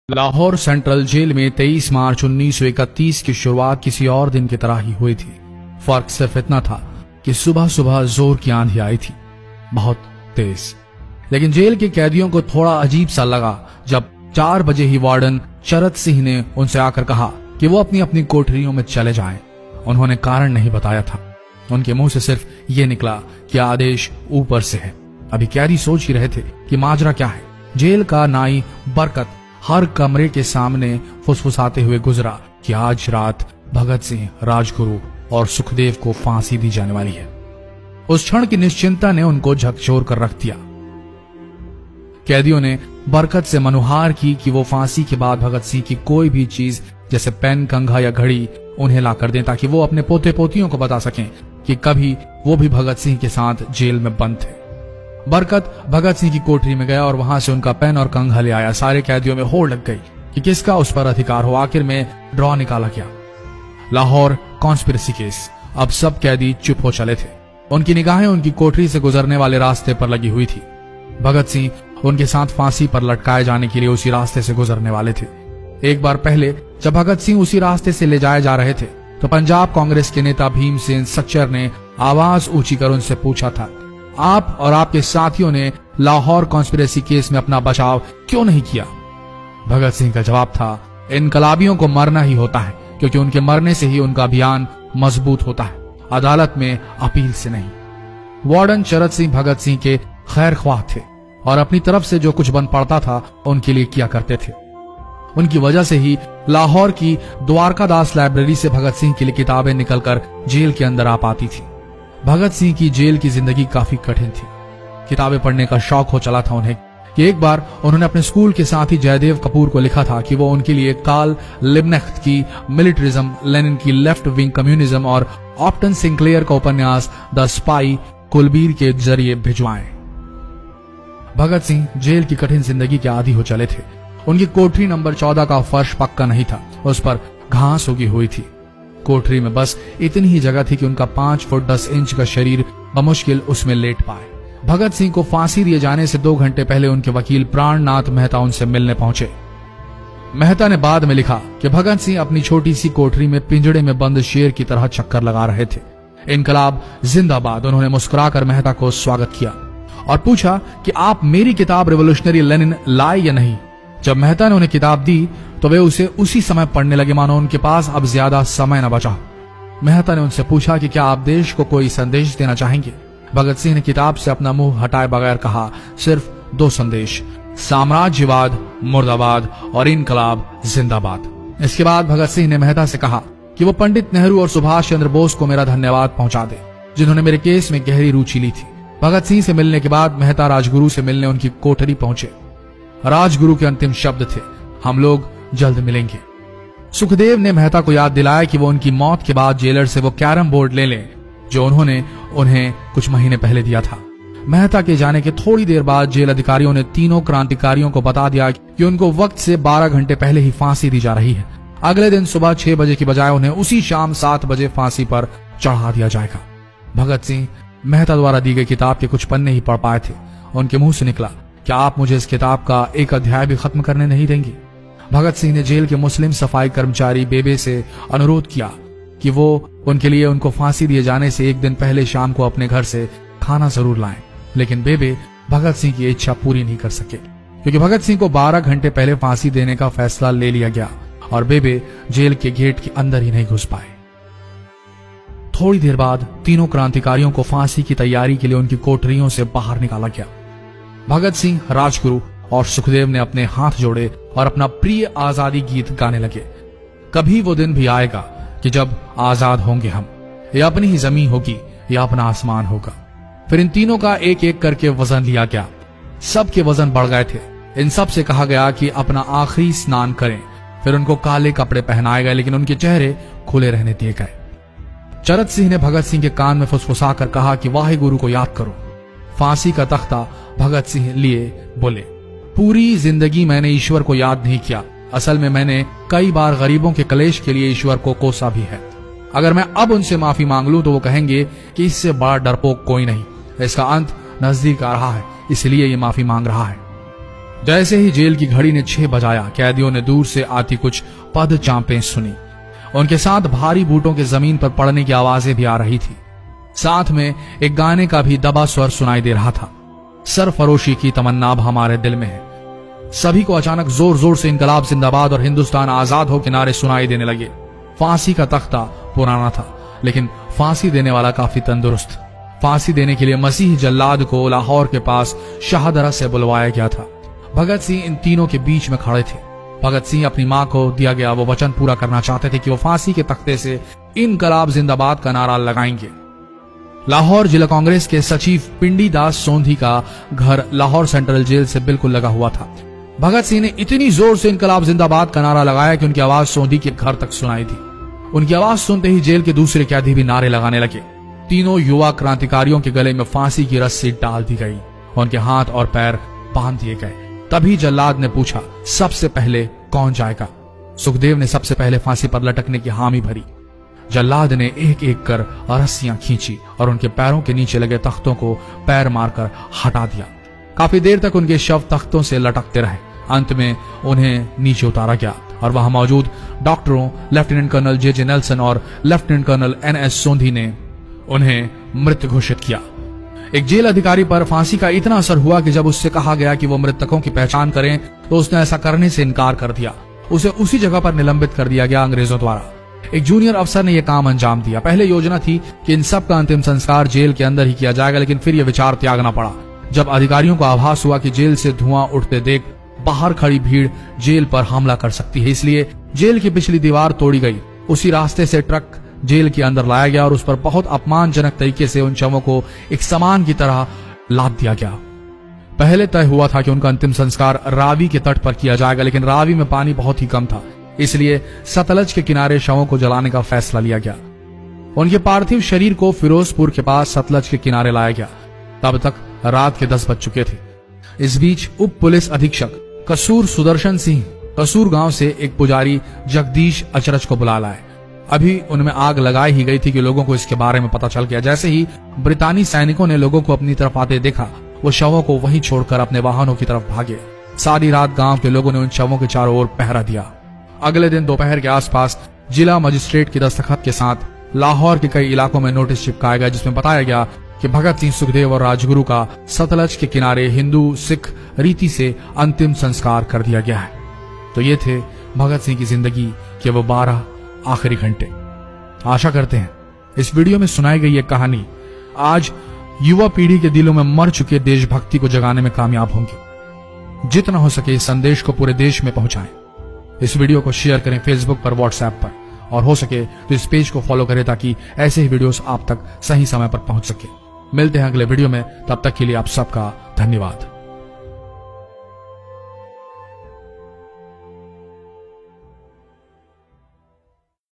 Lahore central jail में 23 मार्च 1931 की शुरुआत किसी और दिन की तरह ही हुई थी। फर्क सिर्फ इतना था कि सुबह सुबह जोर की आंधी आई थी, बहुत तेज। लेकिन जेल के कैदियों को थोड़ा अजीब सा लगा जब 4 बजे ही वार्डन चरत सिंह ने उनसे आकर कहा कि वो अपनी अपनी कोठरियों में चले जाएं। उन्होंने कारण नहीं बताया था। उनके मुंह से सिर्फ ये निकला कि आदेश ऊपर से है। अभी कैदी सोच ही रहे थे कि माजरा क्या है। जेल का नाई बरकत हर कमरे के सामने फुसफुसाते हुए गुजरा कि आज रात भगत सिंह, राजगुरु और सुखदेव को फांसी दी जाने वाली है। उस क्षण की निश्चिंता ने उनको झकझोर कर रख दिया। कैदियों ने बरकत से मनुहार की कि वो फांसी के बाद भगत सिंह की कोई भी चीज जैसे पेन, कंघा या घड़ी उन्हें ला कर दें ताकि वो अपने पोते पोतियों को बता सकें कि कभी वो भी भगत सिंह के साथ जेल में बंद थे। बरकत भगत सिंह की कोठरी में गया और वहां से उनका पेन और कंघा ले आया। सारे कैदियों में होड़ लग गई कि किसका उस पर अधिकार हो। आखिर में ड्रॉ निकाला गया, लाहौर कॉन्स्पिरेसी केस। अब सब कैदी चुप हो चले थे। उनकी निगाहें उनकी कोठरी से गुजरने वाले रास्ते पर लगी हुई थी। भगत सिंह उनके साथ फांसी पर लटकाए जाने के लिए उसी रास्ते से गुजरने वाले थे। एक बार पहले जब भगत सिंह उसी रास्ते से ले जाए जा रहे थे तो पंजाब कांग्रेस के नेता भीमसेन सच्चर ने आवाज ऊंची कर उनसे पूछा था, आप और आपके साथियों ने लाहौर कॉन्स्पिरेसी केस में अपना बचाव क्यों नहीं किया? भगत सिंह का जवाब था, इनकलाबियों को मरना ही होता है क्योंकि उनके मरने से ही उनका अभियान मजबूत होता है, अदालत में अपील से नहीं। वार्डन चरत सिंह भगत सिंह के खैर ख्वाह थे और अपनी तरफ से जो कुछ बन पड़ता था उनके लिए किया करते थे। उनकी वजह से ही लाहौर की द्वारकादास लाइब्रेरी से भगत सिंह के लिए किताबें निकलकर जेल के अंदर आ पाती थी। भगत सिंह की जेल की जिंदगी काफी कठिन थी। किताबें पढ़ने का शौक हो चला था उन्हें कि एक बार उन्होंने अपने स्कूल के साथी जयदेव कपूर को लिखा था कि वो उनके लिए कार्ल लिब्कनेcht की मिलिटरिज्म, लेनिन की लेफ्ट विंग कम्युनिज्म और ऑप्टन सिंक्लेयर का उपन्यास द स्पाई कुलबीर के जरिए भिजवाएं। भगत सिंह जेल की कठिन जिंदगी के आदी हो चले थे। उनकी कोठरी नंबर 14 का फर्श पक्का नहीं था, उस पर घास उगी हुई थी। कोठरी में बस इतनी ही जगह थी कि उनका 5 फुट 10 इंच का शरीर बमुश्किल उसमें लेट पाए। भगत सिंह को फांसी दिए जाने से 2 घंटे पहले उनके वकील प्राणनाथ मेहता उनसे मिलने पहुंचे। मेहता ने बाद में लिखा कि भगत सिंह अपनी छोटी सी कोठरी में पिंजड़े में बंद शेर की तरह चक्कर लगा रहे थे। इनकलाब जिंदाबाद। उन्होंने मुस्कुराकर मेहता को स्वागत किया और पूछा कि आप मेरी किताब रिवोल्यूशनरी लेनिन लाए या नहीं। जब मेहता ने उन्हें किताब दी तो वे उसे उसी समय पढ़ने लगे मानो उनके पास अब ज्यादा समय न बचा। मेहता ने उनसे पूछा कि क्या आप देश को कोई संदेश देना चाहेंगे? भगत सिंह ने किताब से अपना मुंह हटाए बगैर कहा, सिर्फ 2 संदेश, साम्राज्यवाद मुर्दाबाद और इनकलाब जिंदाबाद। इसके बाद भगत सिंह ने मेहता से कहा कि वो पंडित नेहरू और सुभाष चंद्र बोस को मेरा धन्यवाद पहुंचा दे जिन्होंने मेरे केस में गहरी रुचि ली थी। भगत सिंह से मिलने के बाद मेहता राजगुरु से मिलने उनकी कोठरी पहुंचे। राजगुरु के अंतिम शब्द थे, हम लोग जल्द मिलेंगे। सुखदेव ने मेहता को याद दिलाया कि वो उनकी मौत के बाद जेलर से वो कैरम बोर्ड ले लें जो उन्होंने उन्हें कुछ महीने पहले दिया था। मेहता के जाने के थोड़ी देर बाद जेल अधिकारियों ने तीनों क्रांतिकारियों को बता दिया कि उनको वक्त से 12 घंटे पहले ही फांसी दी जा रही है। अगले दिन सुबह 6 बजे की बजाय उन्हें उसी शाम 7 बजे फांसी पर चढ़ा दिया जाएगा। भगत सिंह मेहता द्वारा दी गई किताब के कुछ पन्ने ही पढ़ पाए थे। उनके मुंह से निकला, क्या आप मुझे इस किताब का एक अध्याय भी खत्म करने नहीं देंगे? भगत सिंह ने जेल के मुस्लिम सफाई कर्मचारी बेबे से अनुरोध किया कि वो उनके लिए उनको फांसी दिए जाने से 1 दिन पहले शाम को अपने घर से खाना जरूर लाएं। लेकिन बेबे भगत सिंह की इच्छा पूरी नहीं कर सके क्योंकि भगत सिंह को 12 घंटे पहले फांसी देने का फैसला ले लिया गया और बेबे जेल के गेट के अंदर ही नहीं घुस पाए। थोड़ी देर बाद तीनों क्रांतिकारियों को फांसी की तैयारी के लिए उनकी कोठरियों से बाहर निकाला गया। भगत सिंह, राजगुरु और सुखदेव ने अपने हाथ जोड़े और अपना प्रिय आजादी गीत गाने लगे। कभी वो दिन भी आएगा कि जब आजाद होंगे हम, या अपनी ही जमीन होगी या अपना आसमान होगा। फिर इन तीनों का एक एक करके वजन लिया गया। सबके वजन बढ़ गए थे। इन सब से कहा गया कि अपना आखिरी स्नान करें। फिर उनको काले कपड़े पहनाए गए लेकिन उनके चेहरे खुले रहने दिए गए। चरत सिंह ने भगत सिंह के कान में फुसफुसा कर कहा कि वाहे गुरु को याद करो। फांसी का तख्ता भगत सिंह लिए बोले, पूरी जिंदगी मैंने ईश्वर को याद नहीं किया। असल में मैंने कई बार गरीबों के कलेश के लिए ईश्वर को कोसा भी है। अगर मैं अब उनसे माफी मांग लूं तो वो कहेंगे कि इससे बड़ा डरपोक कोई नहीं, इसका अंत नजदीक आ रहा है, इसलिए ये माफी मांग रहा है। जैसे ही जेल की घड़ी ने 6 बजाया, कैदियों ने दूर से आती कुछ पद चांपें सुनी। उनके साथ भारी बूटों के जमीन पर पड़ने की आवाजें भी आ रही थी। साथ में एक गाने का भी दबा स्वर सुनाई दे रहा था, सरफरोशी की तमन्ना अब हमारे दिल में है। सभी को अचानक जोर जोर से इनकलाब जिंदाबाद और हिंदुस्तान आजाद हो के नारे सुनाई देने लगे। फांसी का तख्ता पुराना था, लेकिन फांसी देने वाला काफी तंदुरुस्त। फांसी देने के लिए मसीह जल्लाद को लाहौर के पास शाहदरा से बुलवाया गया था। भगत सिंह इन तीनों के बीच में खड़े थे। भगत सिंह अपनी मां को दिया गया वो वचन पूरा करना चाहते थे कि वो फांसी के तख्ते से इनकलाब जिंदाबाद का नारा लगाएंगे। लाहौर जिला कांग्रेस के सचिव पिंडी दास सोंधी का घर लाहौर सेंट्रल जेल से बिल्कुल लगा हुआ था। भगत सिंह ने इतनी जोर से इनकलाब जिंदाबाद का नारा लगाया कि उनकी आवाज सोंधी के घर तक सुनाई दी। उनकी आवाज सुनते ही जेल के दूसरे कैदी भी नारे लगाने लगे। तीनों युवा क्रांतिकारियों के गले में फांसी की रस्सी डाल दी गई, उनके हाथ और पैर बांध दिए गए। तभी जल्लाद ने पूछा, सबसे पहले कौन जाएगा? सुखदेव ने सबसे पहले फांसी पर लटकने की हामी भरी। जल्लाद ने एक एक कर रस्सियां खींची और उनके पैरों के नीचे लगे तख्तों को पैर मारकर हटा दिया। काफी देर तक उनके शव तख्तों से लटकते रहे। अंत में उन्हें नीचे उतारा गया और वहां मौजूद डॉक्टरों लेफ्टिनेंट कर्नल जे नेल्सन और लेफ्टिनेंट कर्नल NS सोंधी ने उन्हें मृत घोषित किया। एक जेल अधिकारी पर फांसी का इतना असर हुआ कि जब उससे कहा गया कि वो मृतकों की पहचान करें तो उसने ऐसा करने से इनकार कर दिया। उसे उसी जगह पर निलंबित कर दिया गया अंग्रेजों द्वारा। एक जूनियर अफसर ने यह काम अंजाम दिया। पहले योजना थी कि इन सब का अंतिम संस्कार जेल के अंदर ही किया जाएगा, लेकिन फिर यह विचार त्यागना पड़ा जब अधिकारियों को आभास हुआ कि जेल से धुआं उठते देख बाहर खड़ी भीड़ जेल पर हमला कर सकती है। इसलिए जेल की पिछली दीवार तोड़ी गई। उसी रास्ते से ट्रक जेल के अंदर लाया गया और उस पर बहुत अपमानजनक तरीके से उन शवों को एक सामान की तरह लाद दिया गया। पहले तय हुआ था कि उनका अंतिम संस्कार रावी के तट पर किया जाएगा, लेकिन रावी में पानी बहुत ही कम था, इसलिए सतलज के किनारे शवों को जलाने का फैसला लिया गया। उनके पार्थिव शरीर को फिरोजपुर के पास सतलज के किनारे लाया गया। तब तक रात के 10 बज चुके थे। इस बीच उप पुलिस अधीक्षक कसूर सुदर्शन सिंह कसूर गांव से एक पुजारी जगदीश अचरज को बुला लाए। अभी उनमें आग लगाई ही गई थी कि लोगों को इसके बारे में पता चल गया। जैसे ही ब्रितानी सैनिकों ने लोगों को अपनी तरफ आते देखा, वो शवों को वहीं छोड़कर अपने वाहनों की तरफ भागे। सारी रात गांव के लोगों ने उन शवों के चारों ओर पहरा दिया। अगले दिन दोपहर के आसपास जिला मजिस्ट्रेट की दस्तखत के साथ लाहौर के कई इलाकों में नोटिस चिपकाया गया, जिसमें बताया गया कि भगत सिंह, सुखदेव और राजगुरु का सतलज के किनारे हिंदू सिख रीति से अंतिम संस्कार कर दिया गया है। तो ये थे भगत सिंह की जिंदगी के वो 12 आखिरी घंटे। आशा करते हैं इस वीडियो में सुनाई गई ये कहानी आज युवा पीढ़ी के दिलों में मर चुके देशभक्ति को जगाने में कामयाब होंगी। जितना हो सके इस संदेश को पूरे देश में पहुंचाएं। इस वीडियो को शेयर करें फेसबुक पर, व्हाट्सएप पर, और हो सके तो इस पेज को फॉलो करें ताकि ऐसे ही वीडियोस आप तक सही समय पर पहुंच सके। मिलते हैं अगले वीडियो में, तब तक के लिए आप सबका धन्यवाद।